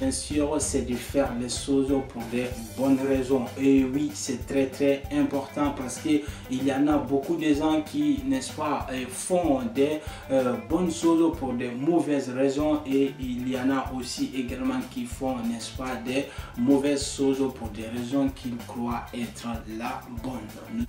Bien sûr, c'est de faire les choses pour des bonnes raisons. Et oui, c'est très important parce que il y en a beaucoup de gens qui, n'est-ce pas, font des bonnes choses pour des mauvaises raisons, et il y en a aussi également qui font, n'est-ce pas, des mauvaises choses pour des raisons qu'ils croient être la bonne.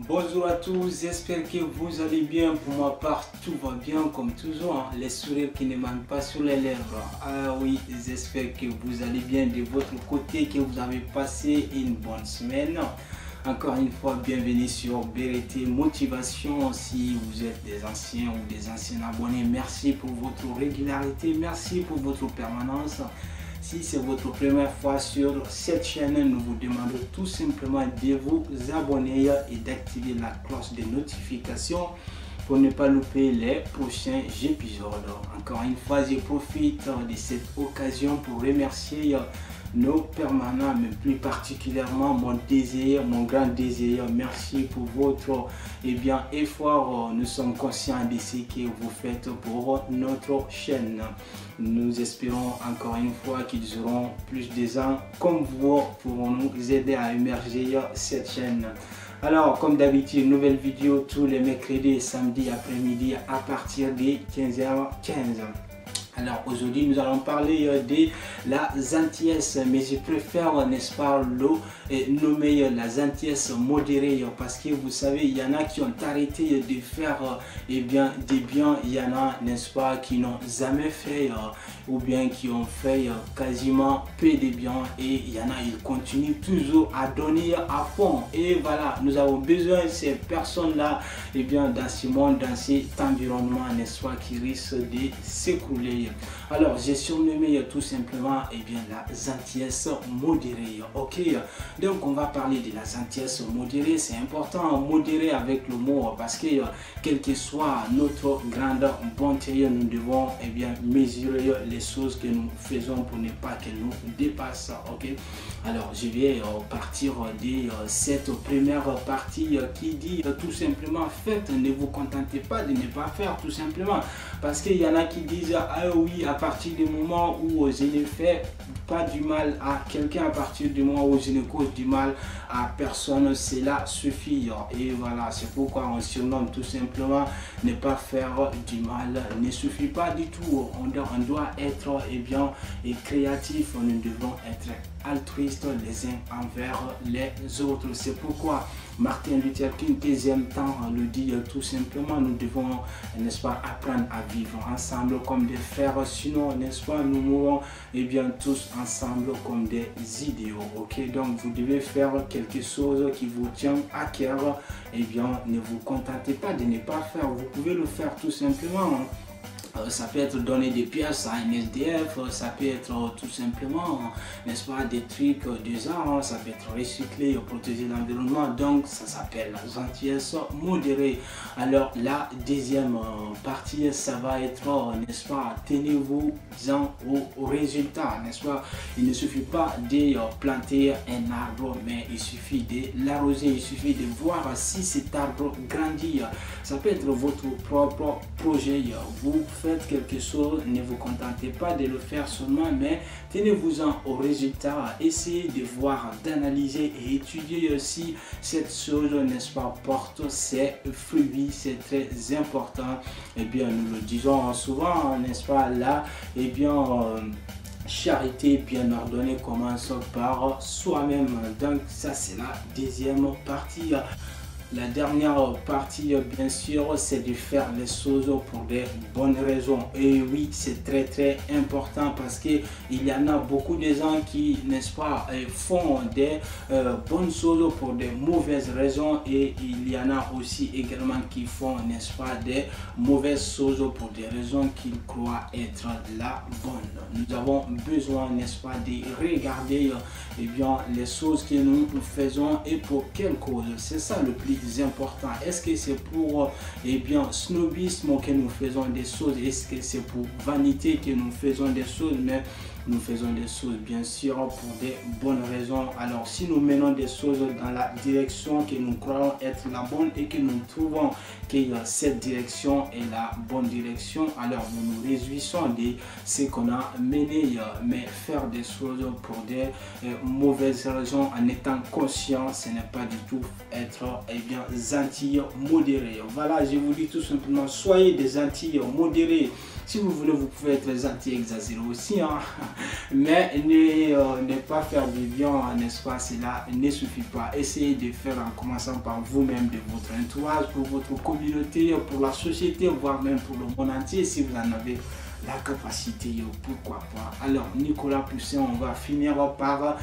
Bonjour à tous, j'espère que vous allez bien. Pour ma part, tout va bien comme toujours, hein. Les sourires qui ne manquent pas sur les lèvres. Ah oui, j'espère que vous allez bien de votre côté, que vous avez passé une bonne semaine. Encore une fois, bienvenue sur BRT Motivation. Si vous êtes des anciens ou des anciens abonnés, merci pour votre régularité, merci pour votre permanence. Si c'est votre première fois sur cette chaîne, nous vous demandons tout simplement de vous abonner et d'activer la cloche de notification pour ne pas louper les prochains épisodes. Encore une fois, je profite de cette occasion pour remercier nos permanents, mais plus particulièrement mon désir, mon grand désir. Merci pour votre effort. Nous sommes conscients de ce que vous faites pour notre chaîne. Nous espérons encore une fois qu'ils auront plus de gens comme vous pour nous aider à émerger cette chaîne. Alors, comme d'habitude, nouvelle vidéo tous les mercredis et samedis après-midi à partir de 15h15. Alors aujourd'hui nous allons parler de la gentillesse, mais je préfère, n'est-ce pas, le nommer la gentillesse modérée, parce que vous savez, il y en a qui ont arrêté de faire des biens, il y en a, n'est-ce pas, qui n'ont jamais fait ou bien qui ont fait quasiment peu de biens, et il y en a, ils continuent toujours à donner à fond. Et voilà, nous avons besoin de ces personnes-là dans ce monde, dans cet environnement, n'est-ce pas, qui risque de s'écrouler. Alors j'ai surnommé tout simplement la gentillesse modérée. Ok, donc on va parler de la gentillesse modérée. C'est important, modéré avec le mot, parce que quelle que soit notre grande bonté, nous devons mesurer les choses que nous faisons pour ne pas qu'elles nous dépassent. Ok, alors je vais partir de cette première partie qui dit tout simplement: faites, ne vous contentez pas de ne pas faire, tout simplement. Parce qu'il y en a qui disent: ah oui, à partir du moment où je ne fais pas du mal à quelqu'un, à partir du moment où je ne cause du mal à personne, cela suffit. Et voilà, c'est pourquoi on surnomme tout simplement ne pas faire du mal ne suffit pas du tout. On doit être créatif, nous devons être altruistes les uns envers les autres. C'est pourquoi Martin Luther King, deuxième temps, le dit tout simplement: nous devons, n'est-ce pas, apprendre à vivre ensemble comme des frères, sinon, n'est-ce pas, nous mourrons tous ensemble comme des idiots. Ok, donc vous devez faire quelque chose qui vous tient à cœur. Ne vous contentez pas de ne pas faire, vous pouvez le faire tout simplement. Ça peut être donner des pièces à un SDF, ça peut être tout simplement, n'est-ce pas, des trucs du genre, ça peut être recycler, protéger l'environnement. Donc ça s'appelle la gentillesse modérée. Alors la deuxième partie, ça va être, n'est-ce pas, tenez-vous-en au résultat, n'est-ce pas. Il ne suffit pas de planter un arbre, mais il suffit de l'arroser, il suffit de voir si cet arbre grandit. Ça peut être votre propre projet. Vous faites quelque chose, ne vous contentez pas de le faire seulement, mais tenez-vous-en au résultat. Essayez de voir, d'analyser et étudier aussi cette chose, n'est-ce pas, porte ses fruits. C'est très important. Nous le disons souvent, n'est-ce pas, là, charité bien ordonnée commence par soi-même. Donc ça, c'est la deuxième partie. La dernière partie, bien sûr, c'est de faire les choses pour des bonnes raisons. Et oui, c'est très important parce que il y en a beaucoup de gens qui, n'est-ce pas, font des bonnes choses pour des mauvaises raisons, et il y en a aussi également qui font, n'est-ce pas, des mauvaises choses pour des raisons qu'ils croient être la bonne. Nous avons besoin, n'est-ce pas, de regarder les choses que nous faisons et pour quelle cause. C'est ça le plus important. Est-ce que c'est pour snobisme que nous faisons des choses? Est-ce que c'est pour vanité que nous faisons des choses? Mais nous faisons des choses bien sûr pour des bonnes raisons. Alors si nous menons des choses dans la direction que nous croyons être la bonne et que nous trouvons que cette direction est la bonne direction, alors nous nous réjouissons de ce qu'on a mené. Mais faire des choses pour des mauvaises raisons en étant conscient, ce n'est pas du tout être gentil modéré. Voilà, je vous dis tout simplement, soyez des gentils modérés. Si vous voulez, vous pouvez être gentil exagéré aussi, hein. Mais ne pas faire du bien, n'est-ce pas, cela ne suffit pas. Essayez de faire en commençant par vous-même, de votre entourage, pour votre communauté, pour la société, voire même pour le monde entier, si vous en avez la capacité, pourquoi pas. Alors Nicolas Poussin, on va finir par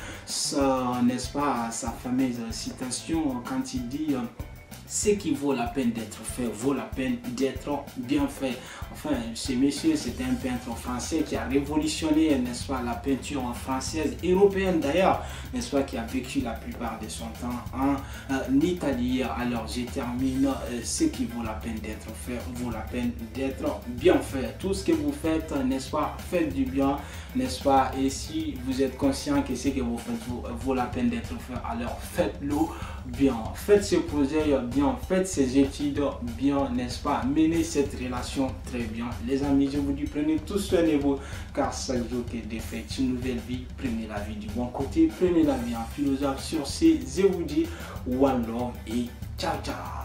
n'est-ce pas, sa fameuse citation quand il dit ce qui vaut la peine d'être fait vaut la peine d'être bien fait. Enfin, ce monsieur, c'était un peintre français qui a révolutionné, n'est-ce pas, la peinture française, européenne d'ailleurs, n'est-ce pas, qui a vécu la plupart de son temps en Italie. Alors, je termine, ce qui vaut la peine d'être fait vaut la peine d'être bien fait. Tout ce que vous faites, n'est-ce pas, faites du bien, n'est-ce pas, et si vous êtes conscient que ce que vous faites vaut la peine d'être fait, alors faites-le bien. Faites ce projet bien, faites ces études bien, n'est-ce pas, menez cette relation très bien. Les amis, je vous dis, prenez tout soin de vous, car chaque jour que de fête une nouvelle vie, prenez la vie du bon côté, prenez la vie en philosophe. Sur ce, je vous dis one love et ciao ciao.